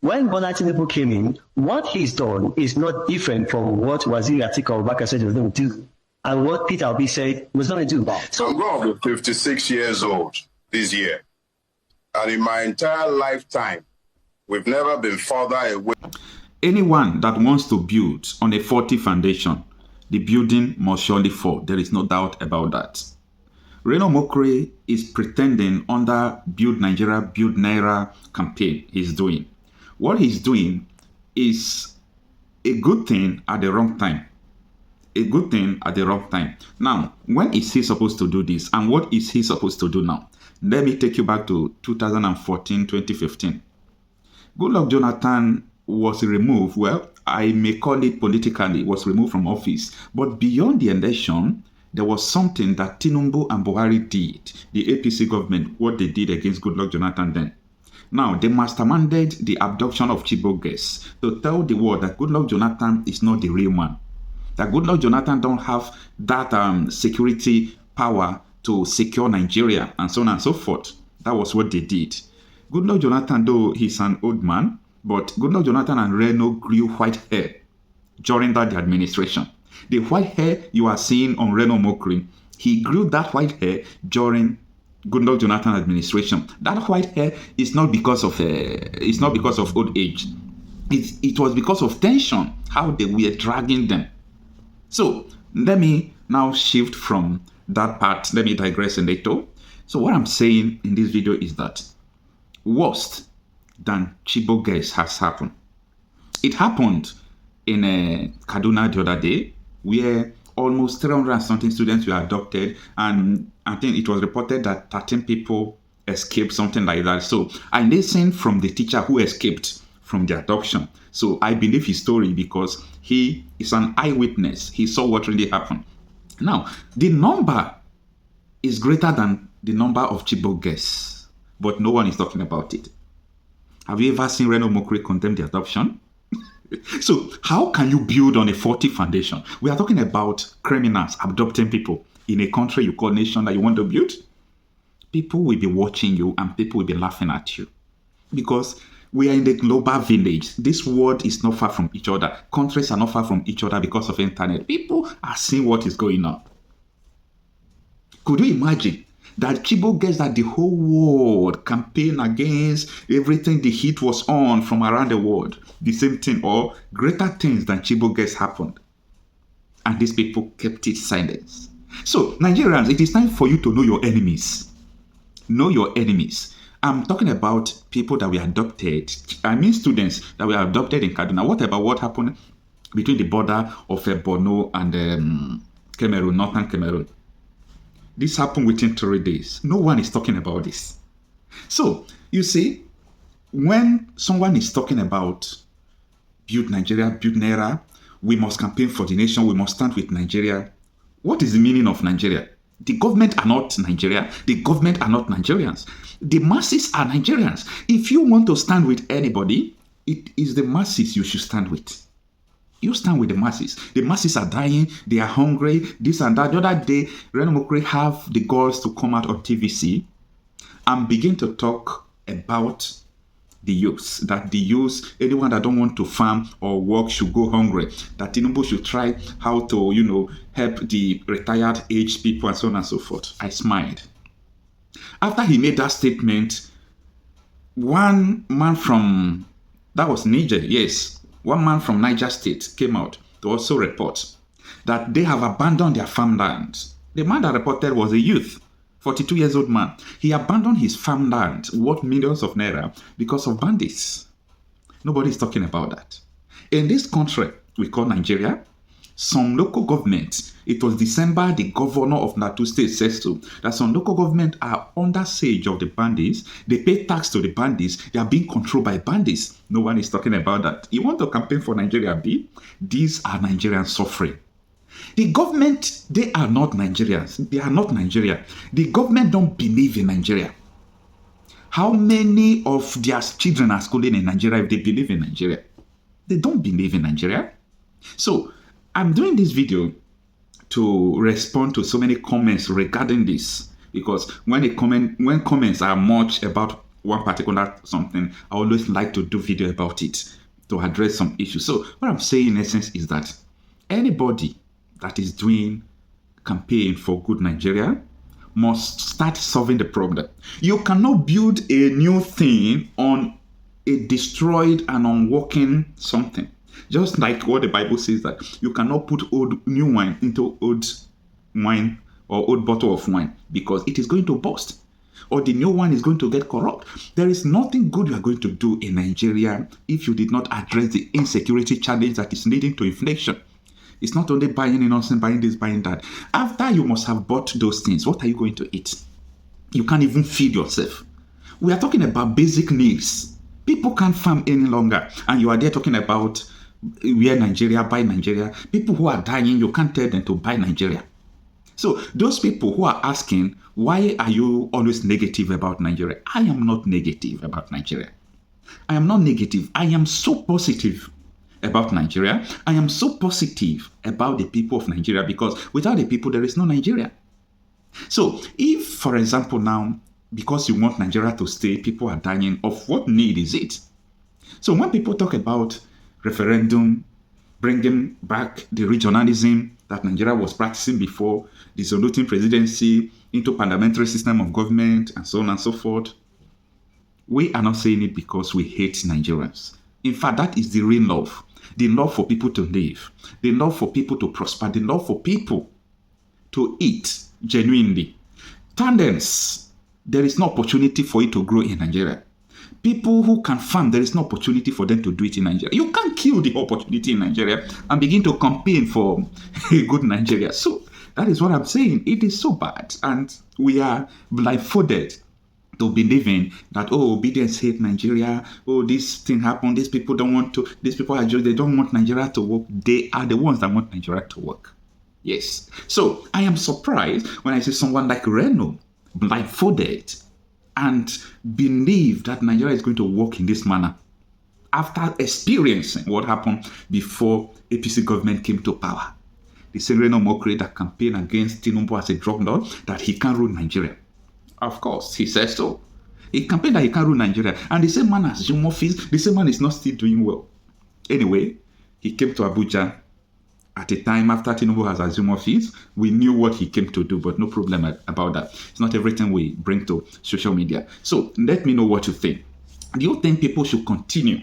when Bola Tinubu came in, what he's done is not different from what Waziri Atiku Abubakar said he was going to do and what Peter Obi said he was going to do. So I'm going to be 56 years old this year. And in my entire lifetime, we've never been further away. Anyone that wants to build on a faulty foundation, the building must surely fall. There is no doubt about that. Reno Omokri is pretending under Build Nigeria, Build Naira campaign he's doing. What he's doing is a good thing at the wrong time. A good thing at the wrong time. Now, when is he supposed to do this? And what is he supposed to do now? Let me take you back to 2014, 2015. Goodluck Jonathan was removed, well, I may call it politically, was removed from office. But beyond the election, there was something that Tinubu and Buhari did, the APC government, what they did against Goodluck Jonathan then. Now, they masterminded the abduction of Chibok girls to tell the world that Goodluck Jonathan is not the real man. That Goodluck Jonathan don't have that security power to secure Nigeria and so on and so forth. That was what they did. Goodluck Jonathan, though he's an old man, but Goodluck Jonathan and Reno grew white hair during that administration. The white hair you are seeing on Reno Omokri, he grew that white hair during Goodluck Jonathan administration. That white hair is not because of old age. It was because of tension, how they were dragging them. So let me now shift from that part. Let me digress a little. So what I'm saying in this video is that worse than Chibok girls has happened. It happened in Kaduna the other day, where almost 300 and something students were abducted, and I think it was reported that 13 people escaped, something like that. So I listened from the teacher who escaped from the abduction. So I believe his story because he is an eyewitness. He saw what really happened. Now, the number is greater than the number of Chibok girls, but no one is talking about it. Have you ever seen Reno Omokri condemn the adoption? So how can you build on a faulty foundation? We are talking about criminals abducting people in a country you call nation that you want to build. People will be watching you and people will be laughing at you because we are in the global village. This world is not far from each other. Countries are not far from each other because of internet. People are seeing what is going on. Could you imagine that Chibok gets that the whole world campaign against everything the heat was on from around the world? The same thing or greater things than Chibok gets happened. And these people kept it silent. So, Nigerians, it is time for you to know your enemies. Know your enemies. I'm talking about people that were adopted. I mean students that were adopted in Kaduna. What about what happened between the border of Borno and Cameroon, northern Cameroon? This happened within 3 days. No one is talking about this. So, you see, when someone is talking about build Nigeria, build Naira, we must campaign for the nation, we must stand with Nigeria. What is the meaning of Nigeria? The government are not Nigeria. The government are not Nigerians. The masses are Nigerians. If you want to stand with anybody, it is the masses you should stand with. You stand with the masses. The masses are dying. They are hungry. This and that. The other day, Reno Omokri have the girls to come out on TVC and begin to talk about the youth. That the youth, anyone that don't want to farm or work should go hungry. That Tinubu should try how to, help the retired aged people and so on and so forth. I smiled. After he made that statement, one man from, that was Niger, yes. One man from Niger State came out to also report that they have abandoned their farmland. The man that reported was a youth, 42 years old man. He abandoned his farmland, worth millions of naira, because of bandits. Nobody is talking about that. In this country we call Nigeria, some local governments, it was December, the governor of Plateau State says so, that some local government are under siege of the bandits. They pay tax to the bandits. They are being controlled by bandits. No one is talking about that. You want to campaign for Nigeria, B? These are Nigerians suffering. The government, they are not Nigerians. They are not Nigeria. The government don't believe in Nigeria. How many of their children are schooling in Nigeria if they believe in Nigeria? They don't believe in Nigeria. So, I'm doing this video to respond to so many comments regarding this, because when comments are much about one particular something, I always like to do video about it to address some issues. So what I'm saying in essence is that anybody that is doing campaign for good Nigeria must start solving the problem. You cannot build a new thing on a destroyed and unworking something. Just like what the Bible says, that you cannot put new wine into old wine or old bottle of wine, because it is going to burst, or the new one is going to get corrupt. There is nothing good you are going to do in Nigeria if you did not address the insecurity challenge that is leading to inflation. It's not only buying in nonsense, buying this, buying that. After you must have bought those things, what are you going to eat? You can't even feed yourself. We are talking about basic needs. People can't farm any longer, and you are there talking about where Nigeria, buy Nigeria. People who are dying, you can't tell them to buy Nigeria. So those people who are asking, why are you always negative about Nigeria? I am not negative about Nigeria. I am not negative. I am so positive about Nigeria. I am so positive about the people of Nigeria, because without the people, there is no Nigeria. So if, for example, now, because you want Nigeria to stay, people are dying, of what need is it? So when people talk about referendum, bringing back the regionalism that Nigeria was practicing before, dissoluting presidency into parliamentary system of government, and so on and so forth, we are not saying it because we hate Nigerians. In fact, that is the real love. The love for people to live, the love for people to prosper, the love for people to eat genuinely. Tandems, there is no opportunity for it to grow in Nigeria. People who can farm, there is no opportunity for them to do it in Nigeria. You can't kill the opportunity in Nigeria and begin to campaign for a good Nigeria. So that is what I'm saying. It is so bad, and we are blindfolded to believing that, oh, obedience hate Nigeria, oh, this thing happened, these people don't want to, these people are just, they don't want Nigeria to work. They are the ones that want Nigeria to work. Yes. So I am surprised when I see someone like Reno blindfolded and believe that Nigeria is going to work in this manner after experiencing what happened before APC government came to power. The same Reno Omokri that campaigned against Tinubu as a drug lord, that he can't rule Nigeria. Of course, he says so. He campaigned that he can't rule Nigeria. And the same man has assumed office, the same man is not still doing well. Anyway, he came to Abuja at a time after Tinubu has assumed office. We knew what he came to do, but no problem about that. It's not everything we bring to social media. So let me know what you think. Do you think people should continue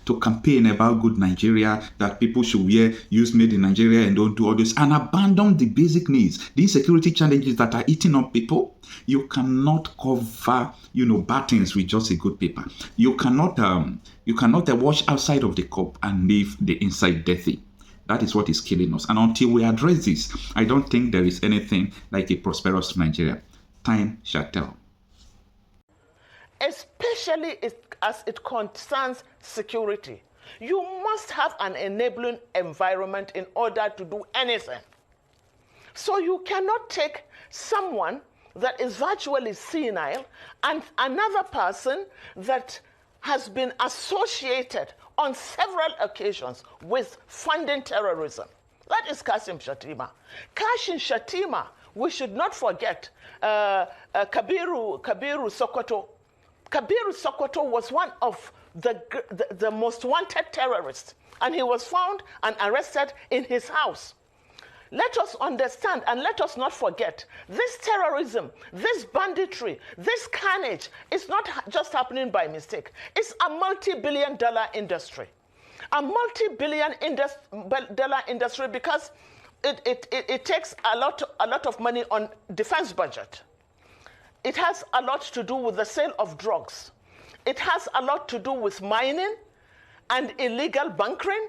to campaign about good Nigeria, that people should use made in Nigeria and don't do all this, and abandon the basic needs, the insecurity challenges that are eating up people? You cannot cover, bad things with just a good paper. You cannot wash outside of the cup and leave the inside dirty. That is what is killing us. And until we address this, I don't think there is anything like a prosperous Nigeria. Time shall tell. Especially as it concerns security. You must have an enabling environment in order to do anything. So you cannot take someone that is virtually senile and another person that has been associated on several occasions with funding terrorism. That is Kashim Shettima. Kashim Shettima, we should not forget Kabiru Sokoto. Kabiru Sokoto was one of the most wanted terrorists, and he was found and arrested in his house. Let us understand and let us not forget, this terrorism, this banditry, this carnage is not just happening by mistake. It's a multi-billion-dollar industry. A multi-billion-dollar industry because it takes a lot of money on defense budget. It has a lot to do with the sale of drugs. It has a lot to do with mining and illegal bunkering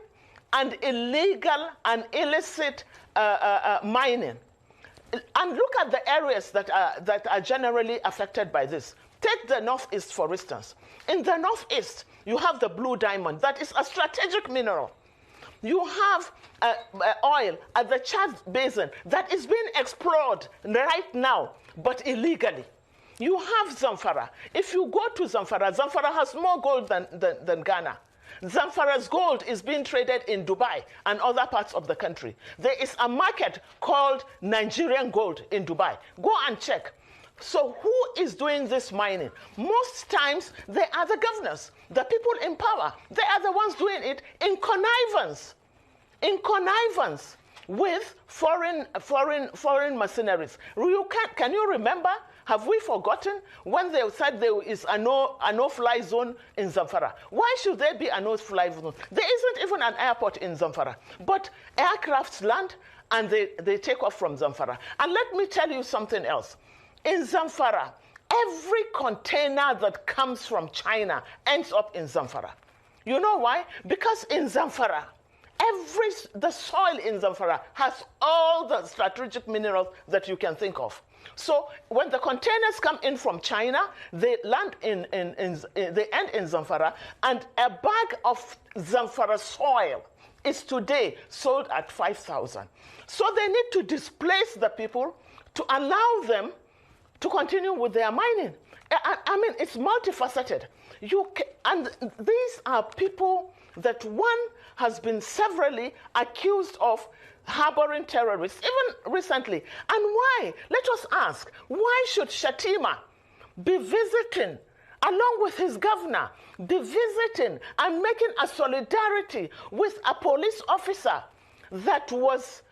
and illegal and illicit mining. And look at the areas that are generally affected by this. Take the Northeast, for instance. In the Northeast, you have the blue diamond. That is a strategic mineral. You have oil at the Chad Basin that is being explored right now, but illegally. You have Zamfara. If you go to Zamfara, Zamfara has more gold than Ghana. Zamfara's gold is being traded in Dubai and other parts of the country. There is a market called Nigerian gold in Dubai. Go and check. So who is doing this mining? Most times they are the governors, the people in power. They are the ones doing it in connivance with foreign mercenaries. Can you remember? Have we forgotten when they said there is a no-fly zone in Zamfara? Why should there be a no-fly zone? There isn't even an airport in Zamfara, but aircrafts land and they take off from Zamfara. And let me tell you something else. In Zamfara, every container that comes from China ends up in Zamfara. You know why? Because in Zamfara, the soil in Zamfara has all the strategic minerals that you can think of. So when the containers come in from China, they land they end in Zamfara, and a bag of Zamfara soil is today sold at 5,000. So they need to displace the people to allow them to continue with their mining. I mean, it's multifaceted. And these are people that one has been severally accused of harboring terrorists, even recently. And why? Let us ask, why should Shatima be visiting, along with his governor, be visiting and making a solidarity with a police officer that was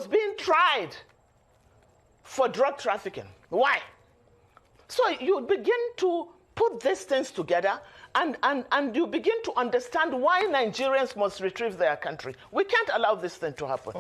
being tried for drug trafficking? Why? So you begin to put these things together, and you begin to understand why Nigerians must retrieve their country. We can't allow this thing to happen.